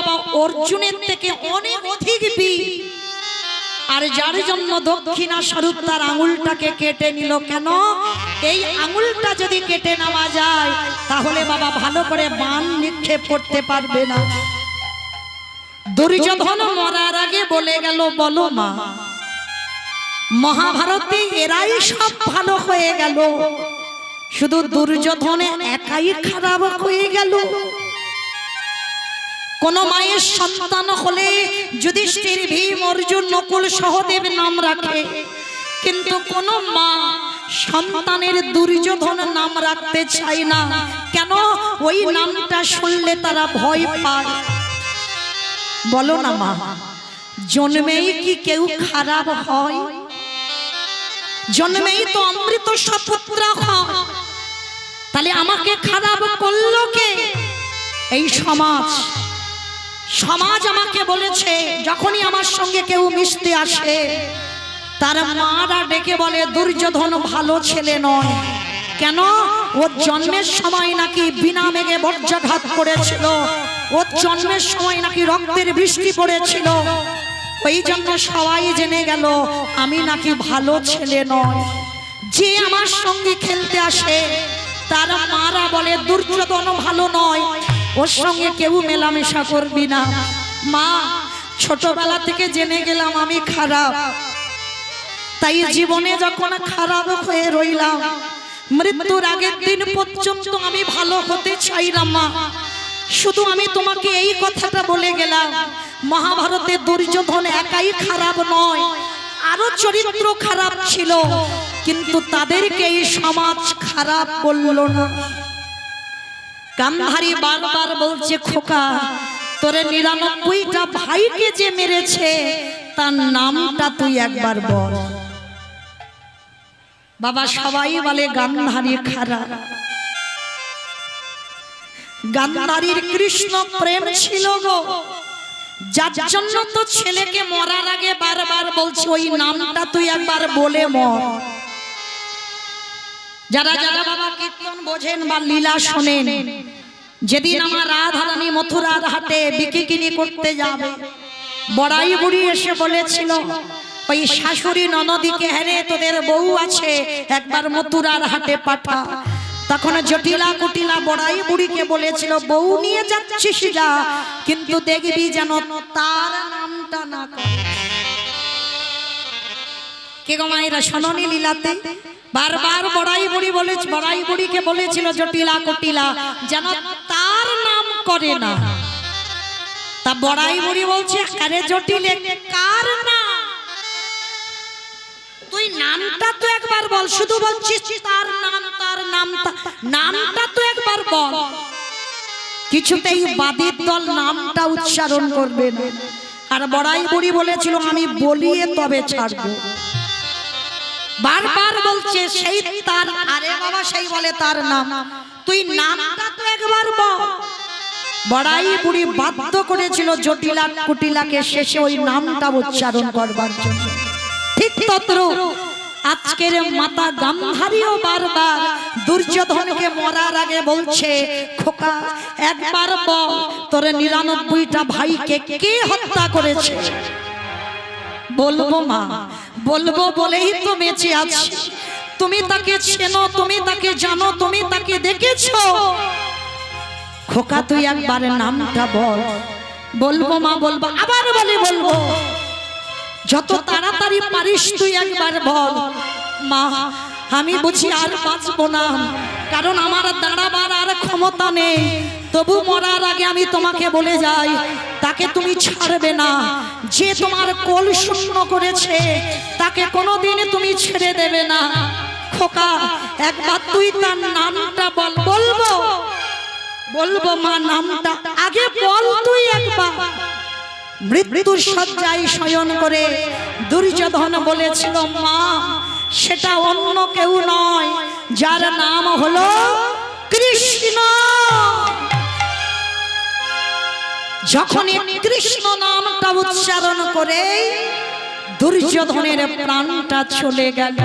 বাবা অর্জুনের থেকে অনেক অধিক বীর, আর যার জন্য দক্ষিণা স্বরূপ তার আঙুলটাকে কেটে নিল। কেন? এই আঙুলটা যদি কেটে নেওয়া যায় তাহলে বাবা ভালো করে বাণ নিক্ষেপ করতে পারবে না। দুর্যোধন মরার আগে বলে গেল, বলো মা, মহাভারতে এরাই সব ভালো হয়ে গেল, শুধু দুর্যোধনে একাই খারাপ হয়ে গেল। কোন মায়ের সন্তান হলে যুধিষ্ঠির, ভীম, অর্জুন, নকুল, সহদেব নাম রাখে, কিন্তু কোন মা সন্তানের দুর্যোধন নাম রাখতে চায় না। কেন? ওই নামটা শুনলে তারা ভয় পায়। বলো না মা, জন্মেই কি কেউ খারাপ হয়? জন্মেই তো অমৃত সপুত্র হয়, তাহলে আমাকে খারাপ করলো কে? এই সমাজ। সমাজ আমাকে বলেছে, যখনই আমার সঙ্গে কেউ মিশতে আসে তার মারা ডেকে বলে দুর্যোধন ভালো ছেলে নয়। কেন? ওর জন্মের সময় নাকি বিনা মেঘে বজ্রাঘাত করেছিল, ওর জন্মের সময় নাকি রক্তের বৃষ্টি পড়েছিল, ওই জন্য সবাই জেনে গেল আমি নাকি ভালো ছেলে নয়। যে আমার সঙ্গে খেলতে আসে তার মারা বলে দুর্যোধন ভালো নয়, ওর সঙ্গে কেউ মেলামেশা করবি না। মা, ছোটবেলা থেকে জেনে গেলাম আমি খারাপ, তাই জীবনে যখন খারাপ হয়ে রইলাম, মৃত্যুর আগের দিন পর্যন্ত আমি ভালো হতে চাইলাম। মা, শুধু আমি তোমাকে এই কথাটা বলে গেলাম, মহাভারতে দুর্যোধন একাই খারাপ নয়, আরো চরিত্র খারাপ ছিল, কিন্তু তাদেরকে এই সমাজ খারাপ বলল না। গান্ধারী বারবার বলছে, খোকা, তোরে ৯৯টা ভাইকে যে মেরেছে তার নামটা তুই একবার বল। বাবা, সবাই বলে গান্ধারী খারাপ। গান্ধারীর কৃষ্ণ প্রেম ছিল গো, যার জন্য তো ছেলেকে মরার আগে বারবার বলছে ওই নামটা তুই একবার বলে মর। যারা যারা বাবা কীর্তন বোঝেন বা লীলা শোনেন, যেদিন আমার রাধারানী মথুরার হাটে বিকিকিনি করতে যাবে, বড়াই বুড়ি এসে বলেছিল ওই শাশুড়ি ননদীকে, হেরে তোদের বউ আছে, একবার মথুরার হাটে পাঠা। তখন জটিলা কুটিলা বড়াই বুড়িকে বলেছিল, বউ নিয়ে যাচ্ছিস যা, কিন্তু দেখবি যেন তার নামটা না করে। কে গো মায়েরা শোনোনি লীলাতে? বারবার বড়াই বুড়ি বলেছে, বড়াই বুড়িকে বলেছিল জটিলা কুটিলা যেন তার নাম করে না। তা বড়াই বুড়ি বলছে, আরে জটিলে কার নাম? তুই নামটা তো একবার বল, শুধু বলছিস তার নাম, তার নামটা তো একবার বল। কিছুতেই বাদীর দল নামটা উচ্চারণ করবে না। আর বড়াই বুড়ি বলেছিল, আমি বলিয়ে তবে ছাড়বো। বারবার বলছে সেই তার, আরে বাবা সেই বলে তার নাম, তুই নামটা তো একবার বল। বড়াই বুড়ি বাধ্য করেছিল জটিলা কুটিলাকে শেষে ওই নামটা উচ্চারণ করবার জন্য। ঠিক তদ্রূপ আজকের মাতা গান্ধারীও বারবার দুর্যোধনকে মরার আগে বলছে, খোকা একবার বল তোর ৯৯টা ভাইকে কে হত্যা করেছে? বলবো মা, বলবো বলেই তো বেঁচে আছি। তুমি তাকে চেনো, তুমি তাকে জানো, তুমি তাকে দেখেছো। খোকা তুই একবার নামটা বল। বলবো মা, বলবো, আবার বলে বলবো। যত তাড়াতাড়ি পারিস তুই একবার বল। মা, আমি বুঝি আর বাঁচবো না, কারণ আমার দাঁড়াবার আর ক্ষমতা নেই। তবু মরার আগে আমি তোমাকে বলে যাই, তাকে তুমি ছাড়বে না। যে তোমার কোল শূন্য করেছে তাকে কোনোদিন তুমি ছেড়ে দেবে না। খোকা একবার তুই তার নামটা বল। বলবো, বলবো মা, নামটা আগে বল তুই একবার। মৃত্যুর শয্যায় শয়ন করে দুর্যোধন বলেছিল, মা সেটা অন্য কেউ নয়, যার নাম হলো কৃষ্ণ। যখনই কৃষ্ণ নামটা উচ্চারণ করে দুর্যোধনের প্রাণটা চলে গেল।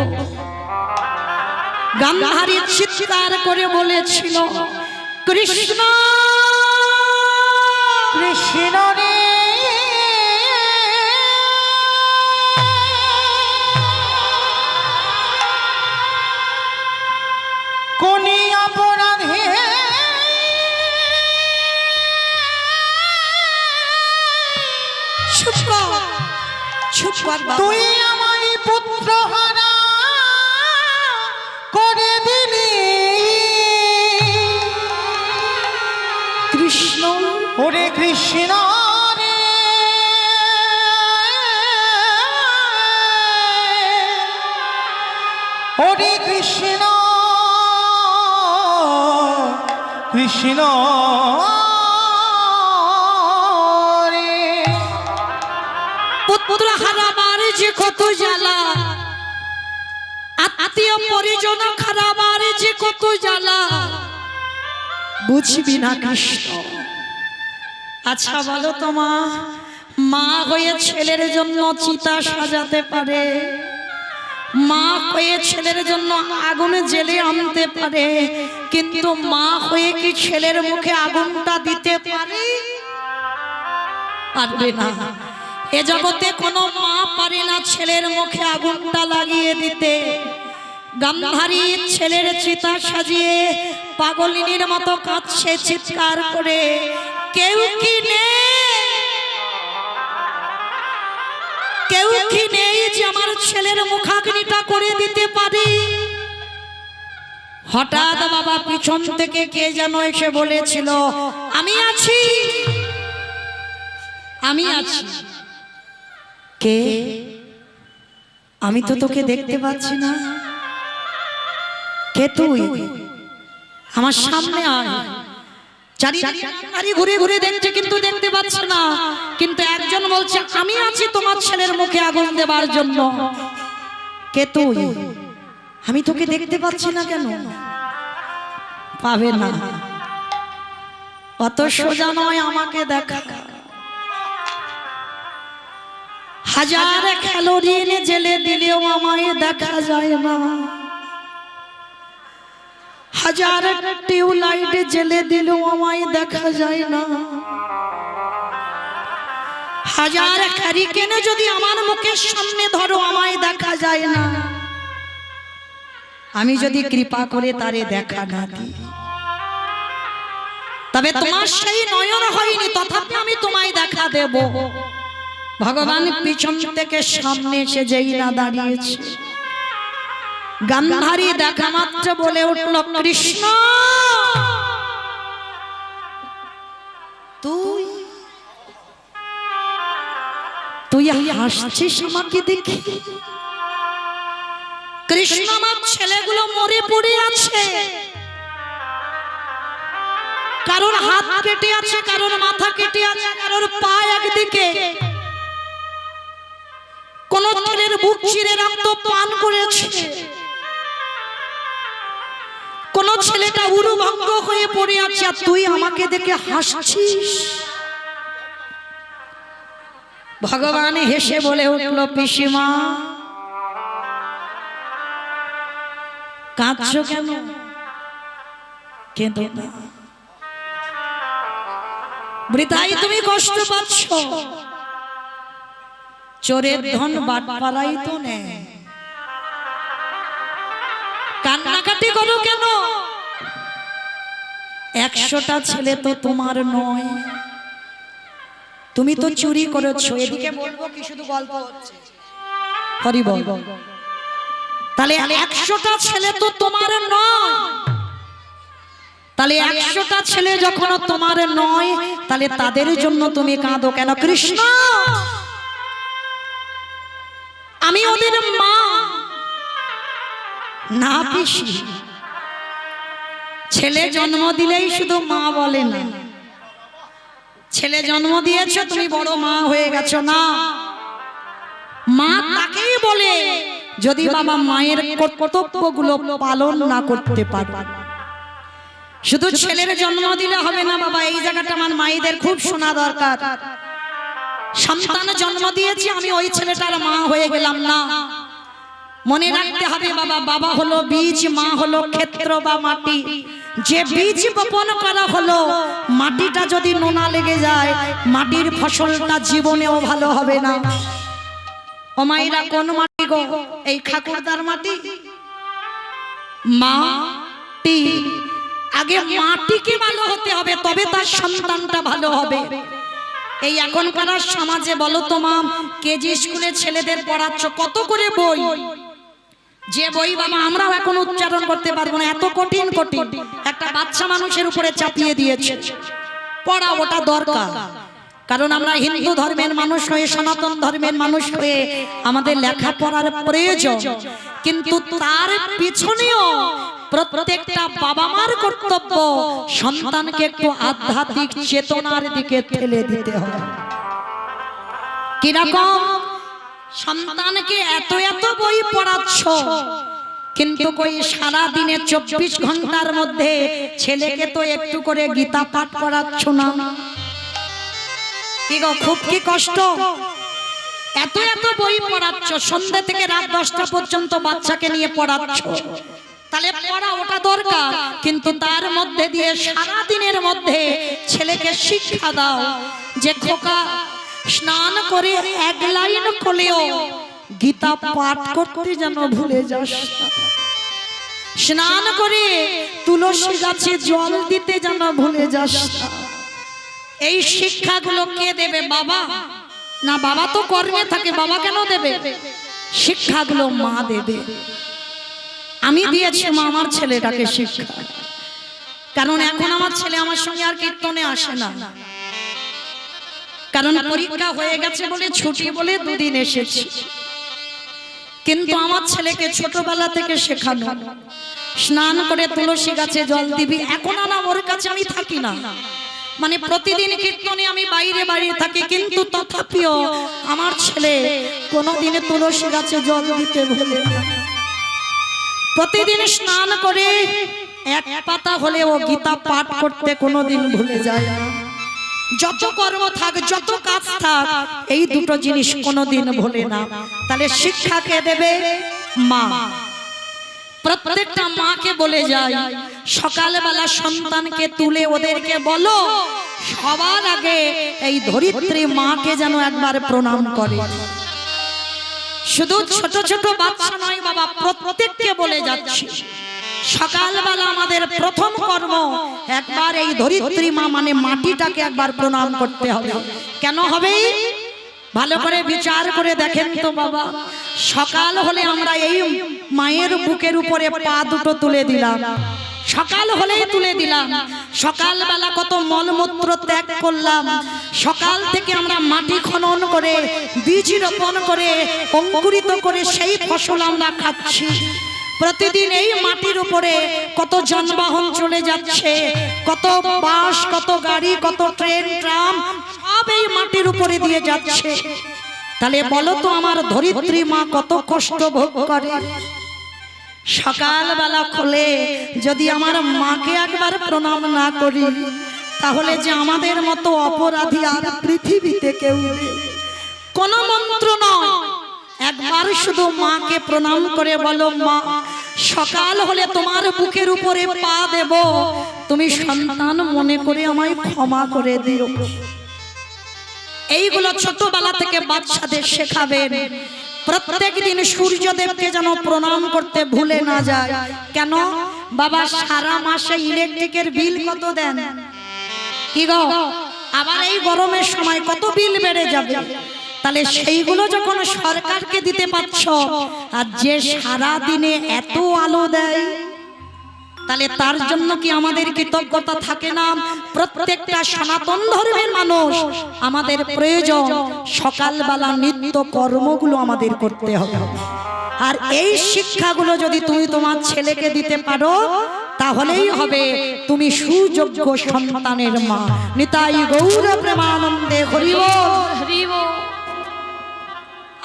গান্ধারী চিৎকার করে বলেছিল, কৃষ্ণ কৃষ্ণ চুপ কর, চুপ কর বাবা। তুই আমায় পুত্র হারা করে দিলি কৃষ্ণ, ওরে কৃষ্ণ রে, ওরে কৃষ্ণ, কৃষ্ণ রে। পুত্র হারাবার যে কত জ্বালা, আত্মীয় পরিজন হারাবার যে কত জ্বালা, বুঝবি না কৃষ্ণ। আচ্ছা বলো তো মা, মা হয়ে ছেলের জন্য চিতা সাজাতে পারে, মা হয়ে ছেলের জন্য আগুনে জেলে আনতে পারে, কিন্তু মা হয়ে কি ছেলের মুখে আগুনটা দিতে পারে? পারবে না। এ জগতে কোনো মা পারে না ছেলের মুখে আগুনটা লাগিয়ে দিতে। গান্ধারী ছেলের চিতা সাজিয়ে পাগলিনীর মতো কাঁদছে চিৎকার করে, কেউ কি নেই, কেউ কি নেই যে আমার ছেলের মুখাগ্নিটা করে দিতে পারি? হঠাৎ বাবা পিছন থেকে কে যেন এসে বলেছিল, আমি আছি, আমি আছি। কে? আমি তো তোকে দেখতে পাচ্ছি না। কে তুই? আমার সামনে আয়। চারিদিকে ঘুরে ঘুরে দেখছে কিন্তু দেখতে পাচ্ছে না, কিন্তু একজন বলছে আমি আছি তোমার ছেলের মুখে আগুন দেবার জন্য। কে তুই? আমি তোকে দেখতে পাচ্ছি না কেন? পাবে না, অত সোজা নয় আমাকে দেখা। হাজার ক্যালোরি এনে জেলে দিলেও আমায় দেখা যায় না, হাজার টিউবলাইট জেলে দিলেও আমায় দেখা যায় না, হাজার ক্যারিকেনে যদি আমার মুখের সামনে ধরো আমায় দেখা যায় না। আমি যদি কৃপা করে তারে দেখা না দিই, তবে তোমার সেই নয়ন হয়নি, তথাপি আমি তোমায় দেখা দেব। ভগবান পিছন থেকে সামনে এসে যেই না দাঁড়িয়েছে, গান্ধারী দেখা মাত্র বলে উঠল, কৃষ্ণ তুই, তুই হাসছিস আমাকে দেখি? কৃষ্ণ, আমার ছেলেগুলো মরে পড়ে আছে, কারোর হাত কেটে আছে, কারোর মাথা কেটে আছে, কারোর পা একদিকে, কোন ছেলের বুক চিরে রক্ত পান করেছে, কোন ছেলেটা উরুভঙ্গ হয়ে পড়ে আছে, আর তুই আমাকে দেখে হাসছিস? ভগবান হেসে বলে উঠল, পিসিমা কাঁদছো কেন? কেঁদো না, বৃথাই তুমি কষ্ট পাচ্ছ। চোরের ধন বাটপাড়াই তো নেয়, কান্নাকাটি করো কেন? 100টা ছেলে তো তোমার নয়, তুমি তো চুরি করেছো। এদিকে বলবো কি শুধু গল্প হচ্ছে? হরি বল। তাহলে 100টা ছেলে তো তোমার নয়, তাহলে 100টা ছেলে যখন তোমার নয়, তাহলে তাদের জন্য তুমি কাঁদো কেন? কৃষ্ণ, আমি ওদের মা না পিসি। ছেলে জন্ম দিলেই শুধু মা বলে না, ছেলে জন্ম দিয়েছো তুমি বড় মা হয়ে গেছো না। মা তাকেই বলে যদি বাবা মায়ের কর্তব্যগুলো পালন না করতে পারে। শুধু ছেলের জন্ম দিলে হবে না বাবা, এই জায়গাটা আমার মায়েদের খুব শোনা দরকার। সন্তান জন্ম দিয়েছি আমি, ওই ছেলেটার মা হয়ে গেলাম না। মনে রাখতে হবে বাবা, বাবা হলো বীজ, মা হলো ক্ষেত্র বা মাটি। যে বীজ বপন করা হলো, মাটিটা যদি নোনা লেগে যায়, মাটির ফসলটা জীবনেও ভালো হবে না। ও মায়েরা, কোন মাটি গো? এই ঠাকুরদার মাটি। মাটি, আগে মাটিকে ভালো হতে হবে, তবে তার সন্তানটা ভালো হবে। এই এখনকার সমাজে বলো তো মা, কেজি স্কুলে ছেলেদের পড়াচ্ছ কত করে বই, যে বই বাবা আমরাও এখন উচ্চারণ করতে পারবো না, এত কঠিন কঠিন একটা বাচ্চা মানুষের উপরে চাপিয়ে দিয়েছে। পড়া ওটা দরকার, কারণ আমরা হিন্দু ধর্মের মানুষ হয়ে, সনাতন ধর্মের মানুষ হয়ে আমাদের লেখাপড়ার প্রয়োজন, কিন্তু তার পিছনেও প্রত্যেকটা বাবা মার কর্তব্য সন্তানকে একটু আধ্যাত্মিক চেতনার দিকে ঠেলে দিতে হবে। কিরকম? সন্তানকে এত এত বই পড়াচ্ছ, কিন্তু কই সারা দিনে 24 ঘন্টার মধ্যে ছেলেকে তো একটু করে গীতা পাঠ করাচ্ছ না? কি গো, খুব কি কষ্ট। এত এত বই পড়াচ্ছ, সন্ধ্যা থেকে রাত 10টা পর্যন্ত বাচ্চাকে নিয়ে পড়াচ্ছ, তাহলে পড়া ওটা দরকার, কিন্তু তার মধ্যে দিয়ে সারা দিনের মধ্যে ছেলেকে শিক্ষা দাও যে খোকা স্নান করে এক লাইন করলেও গীতা পাঠ করতে যেন ভুলে যাস না, স্নান করে তুলসী গাছে জল দিতে যেন ভুলে যাস না। এই শিক্ষাগুলো কে দেবে? বাবা না, বাবা তো কর্মে থাকে, বাবা কেন দেবে? শিক্ষাগুলো মা দেবে। আমি দিয়েছি মা আমার ছেলেটাকে শিক্ষা, কারণ এখন আমার ছেলে আমার সঙ্গে আর কীর্তনে আসে না, কারণ পরীক্ষা হয়ে গেছে বলে ছুটি বলে 2 দিন এসেছি। কিন্তু আমার ছেলেকে ছোটবেলা থেকে শেখানো, স্নান করে তুলসী গাছে জল দিবি। এখন না ওর কাছে আমি থাকি না, মানে প্রতিদিন কীর্তনে আমি বাইরে বাইরে থাকি, কিন্তু তথাপিও আমার ছেলে কোনোদিনে তুলসী গাছে জল দিতে ভুলে না। প্রতিদিন স্নান করে এক পাতা হলেও গীতা পাঠ করতে কোনোদিন ভুলে যায় না। যত কর্ম থাক, যত কাজ থাক, এই দুটো জিনিস কোনোদিন ভুলে না। তাহলে শিক্ষা কে দেবে? মা। প্রত্যেকটা মাকে বলে যায়, সকালবেলা সন্তানকে তুলে ওদেরকে বলো সবার আগে এই ধরিত্রী মাকে যেন একবার প্রণাম করে। শুধু ছোট ছোট বাচ্চা নয় বাবা, প্রত্যেককে বলে যাচ্ছি, সকালবেলা আমাদের প্রথম কর্ম একবার এই ধরিত্রী মা মানে মাটিটাকে একবার প্রণাম করতে হবে। কেন হবে? ভালো করে বিচার করে দেখেন তো বাবা, সকাল হলে আমরা এই মায়ের বুকের উপরে পা দুটো তুলে দিলাম, সকাল হলেই তুলে দিলাম। সকালবেলা কত মলমূত্র ত্যাগ করলাম, সকাল থেকে আমরা মাটি খনন করে বীজ রোপণ করে অঙ্কুরিত করে সেই ফসল আমরা খাচ্ছি। প্রতিদিন এই মাটির উপরে কত যানবাহন চলে যাচ্ছে, কত বাস, কত গাড়ি, কত ট্রেন, ট্রাম, সব এই মাটির উপরে দিয়ে যাচ্ছে। তাহলে বলো তো আমার ধরিত্রী মা কত কষ্ট ভোগ করে। সকালবেলা খোলে যদি আমার মাকে একবার প্রণাম না করি, তাহলে যে আমাদের মতো অপরাধী আর পৃথিবীতে কেউ নেই। কোন মন্ত্র নয়, একবার শুধু মাকে প্রণাম করে বলো, মা সকাল হলে তোমার বুকের উপরে পা দেব, তুমি সন্তান মনে করে আমায় ক্ষমা করে দিও। এইগুলো ছোটবেলা থেকে বাচ্চাদের শেখাবেন। প্রত্যেক দিন সূর্যদেবকে যেন প্রণাম করতে ভুলে না যায়। কেন বাবা? সারা মাসে ইলেকট্রিকের বিল কত দেন? কি গো, আবার এই গরমের সময় কত বিল বেড়ে যাবে। তাহলে সেইগুলো যখন সরকারকে দিতে পারছ, আর যে সারা দিনে এত আলো দেয়, তাহলে তার জন্য কি আমাদের কৃতজ্ঞতা থাকে না? প্রত্যেকটা সনাতন ধর্মের মানুষ আমাদের প্রয়োজন সকালবেলা নিত্য কর্মগুলো আমাদের করতে হবে। আর এই শিক্ষাগুলো যদি তুমি তোমার ছেলেকে দিতে পারো, তাহলেই হবে তুমি সুযোগ্য সন্তানের মা। নিতাই গৌর প্রেমানন্দে হরি বল, হরি বল।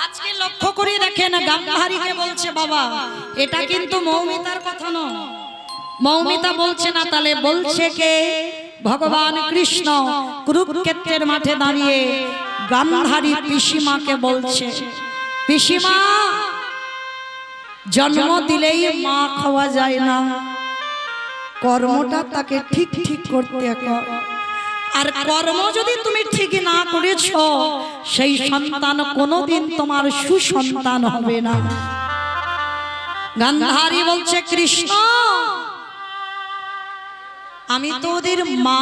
আজকে লক্ষ্য করে দেখেন, গান্ধারীকে বলছে বাবা, এটা কিন্তু মৌমিতার কথা নয়, মৌমিতা বলছে না, তাহলে বলছে কে? ভগবান কৃষ্ণ কুরুক্ষেত্রের মাঠে দাঁড়িয়ে গান্ধারী পিসিমাকে বলছে, পিসিমা, জন্ম দিলেই মা খাওয়া যায় না, কর্মটা তাকে ঠিক ঠিক করতে হয়। আর কর্ম যদি তুমি ঠিক না করেছো, সেই সন্তান কোনোদিন তোমার সুসন্তান হবে না। গান্ধারী বলছে, কৃষ্ণ আমি তো ওদের মা।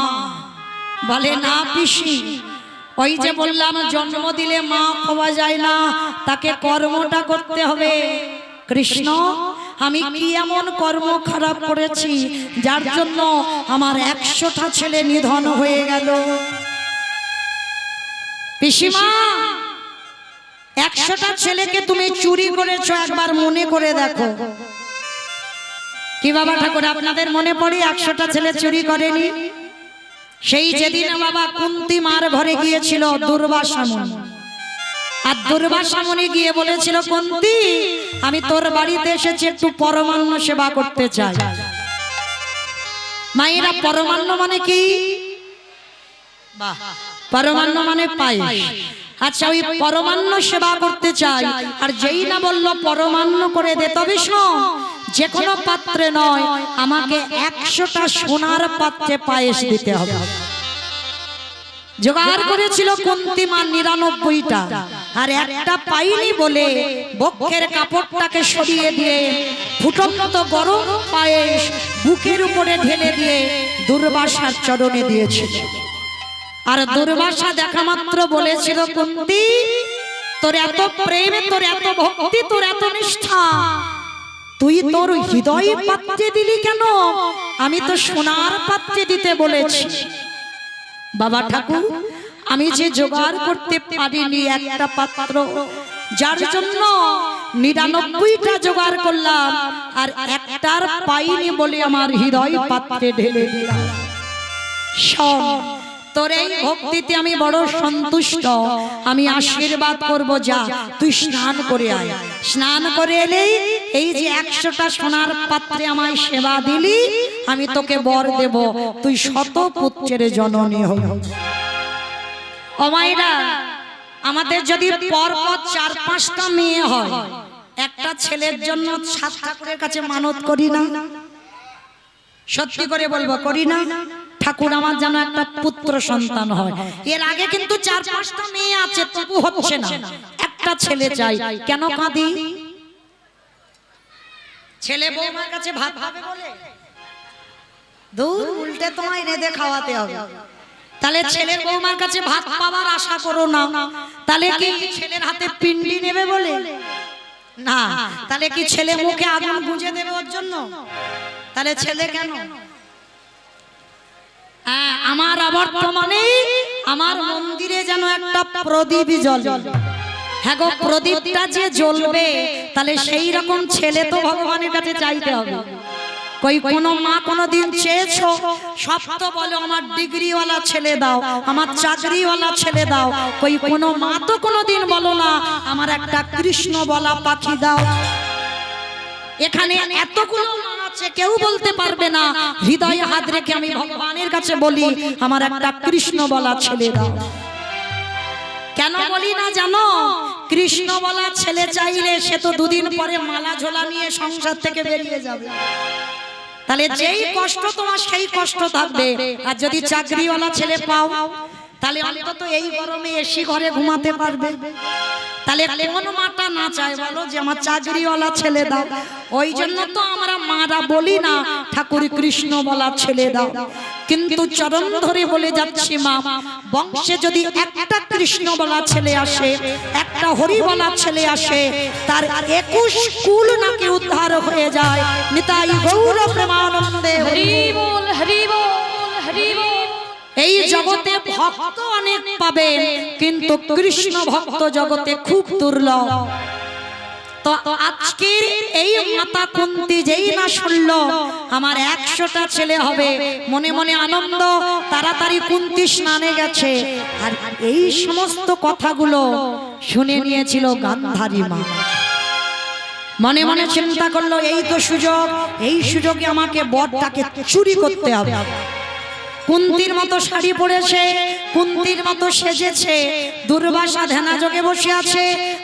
বলে, না পিসি, ওই যে বললাম জন্ম দিলে মা পাওয়া যায় না, তাকে কর্মটা করতে হবে। কৃষ্ণ, আমি কি এমন কর্ম খারাপ করেছি যার জন্য আমার 100টা ছেলে নিধন হয়ে গেল? পিসিমা, 100টা ছেলেকে তুমি চুরি করেছো, একবার মনে করে দেখো। কি বাবা ঠাকুর, আপনাদের মনে পড়ে 100টা ছেলে চুরি করেনি? সেই যেদিন বাবা কুন্তি মার ঘরে গিয়েছিল দুর্বাসা মুনি, আর দুর্বাসা মুনি গিয়ে বলেছিল, কুন্তি, আমি তোর বাড়িতে এসেছি, একটু পরমান্ন সেবা করতে চাই। মায়েরা, পরমান্ন মানে কি? বাহ, পরমান্ন মানে পায়েস। আচ্ছা, ওই পরমান্ন সেবা করতে চাই, আর যেই না বললো পরমান্ন করে দে, তবে শোন, যে কোনো পাত্রে নয়, আমাকে 100টা সোনার পাত্রে পায়েস দিতে হবে। জোগাড় করেছিল কুন্তি মা 99টা, আর একটা পাইনি বলে বক্ষের কাপড়টাকে সরিয়ে দিয়ে ফুটন্ত গরম পায়েস বুকের উপরে ঢেলে দিয়ে দুর্বাসার চরণে দিয়েছিল। আর দুর্বাসা দেখা মাত্র বলেছিল, কুন্তি, তোর এত প্রেম, তোর এত ভক্তি, তোর এত নিষ্ঠা, তুই তোর হৃদয় পাত্রে দিলি কেন? আমি তো সোনার পাত্রে দিতে বলেছি। বাবা ঠাকুর, আমি যে জোগাড় করতে পারিনি একটা পাত্র, যার জন্য 99টা জোগাড় করলাম, আর একটার পাইনি বলে আমার হৃদয় পাত্রে ঢেলে দিলাম। শোন, তোর এই ভক্তিতে আমি বড় সন্তুষ্ট, আমি আশীর্বাদ করব, যা তুই স্নান করে আয়। স্নান করে এলেই এই যে 100টা সোনার পাত্রে আমায় সেবা দিলি, আমি তোকে বর দেব, তুই 100 পুত্রের জননী হবি। ও মায়েরা, আমাদের যদি পরপর 4-5টা মেয়ে হয়, একটা ছেলের জন্য 7 ঠাকুরের কাছে মানত করি না? সত্যি করে বলবো, করি না? ঠাকুর, আমার যেন একটা পুত্র সন্তান হয়। এর আগে কিন্তু 4-5টা মেয়ে আছে, তবু হচ্ছে না, একটা ছেলে চাই। কেন কাঁদি? ছেলে বৌমার কাছে ভাত খাবে বলে? দূর, উল্টে তোমায় রেঁধে খাওয়াতে হবে। তাহলে ছেলের বৌমার কাছে ভাত পাওয়ার আশা করো না। তাহলে কি ছেলের হাতে পিন্ডি নেবে বলে? না। তাহলে কি ছেলে মুখে আগুন গুঁজে দেবে ওর জন্য? তাহলে ছেলে কেন? আমার বর্তমানে আমার মন্দিরে যেন একটা প্রদীপ জ্বলে। হ্যাঁ গো, প্রদীপটা যে জ্বলবে, তাহলে সেই রকম ছেলে তো ভগবানের কাছে চাইতে হবে। কই কোনো মা কোনোদিন চেয়েছো? সব তো বলো আমার ডিগ্রিওয়ালা ছেলে দাও, আমার চাকরিওয়ালা ছেলে দাও। কই কোনো মা তো কোনোদিন বলো না আমার একটা কৃষ্ণ বলা পাখি দাও। এখানে এতগুলো মা আছে, কেউ বলতে পারবে না হৃদয়ে হাত রেখে আমি ভগবানের কাছে বলি আমার একটা কৃষ্ণ বলা ছেলে দাও। কেন বলি না জানো? কৃষ্ণ বলা ছেলে চাইলে সে তো দুদিন পরে মালা ঝোলা নিয়ে সংসার থেকে বেরিয়ে যাবে। তাহলে যেই কষ্ট তোমার সেই কষ্ট থাকবে। আর যদি চাকরিওয়ালা ছেলে পাও, তাহলে অন্তত এই গরমে এসি ঘরে ঘুমাতে পারবে। তাহলে কোন মাটা না চায় বলো যে আমার চাকরিওয়ালা ছেলে দাও? ওই জন্য তো আমরা মারা বলি না ঠাকুর কৃষ্ণ বলা ছেলে দাও। কিন্তু চরণ ধরে বলে যাচ্ছি মা, বংশে যদি একটা কৃষ্ণ বলা ছেলে আসে, একটা হরি বলা ছেলে আসে, তার 21 কুল নাকি উদ্ধার হয়ে যায়। নিতাই গৌর প্রেমানন্দে হরি বল, হরি বল, হরি বল। এই জগতে ভক্ত অনেক পাবে, কিন্তু কৃষ্ণ ভক্ত জগতে খুব দুর্লভ। তো আজকের এই মাতা কুন্তি যেই না শুনল আমার 100টা ছেলে হবে, মনে মনে আনন্দ, তাড়াতাড়ি কুন্তি স্নানে গেছে। আর এই সমস্ত কথাগুলো শুনে নিয়েছিল গান্ধারী মা। মনে মনে চিন্তা করলো এই তো সুযোগ, এই সুযোগে আমাকে বরটাকে চুরি করতে হবে। কুন্তির মতো শাড়ি পরেছে, কুন্তির মতো সেজেছে, দুর্বাসা ধ্যানা যোগে বসে আছে,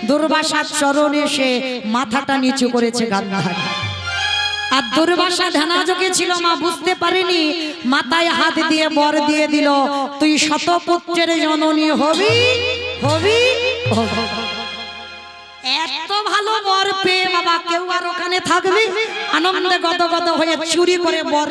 দুর্বাসার চরণে এসে মাথাটা নিচু করেছে গান্ধারী। আর দুর্বাসা ধ্যানা যোগে ছিল, মা বুঝতে পারেনি, মাথায় হাত দিয়ে বর দিয়ে দিল, তুই শতপুত্রের জননী হবি, হবি। এত ভালো বর পেয়ে বাবা কেউ আর ওখানে থাকবে? আনন্দে গদগদ হয়ে চুরি করে বর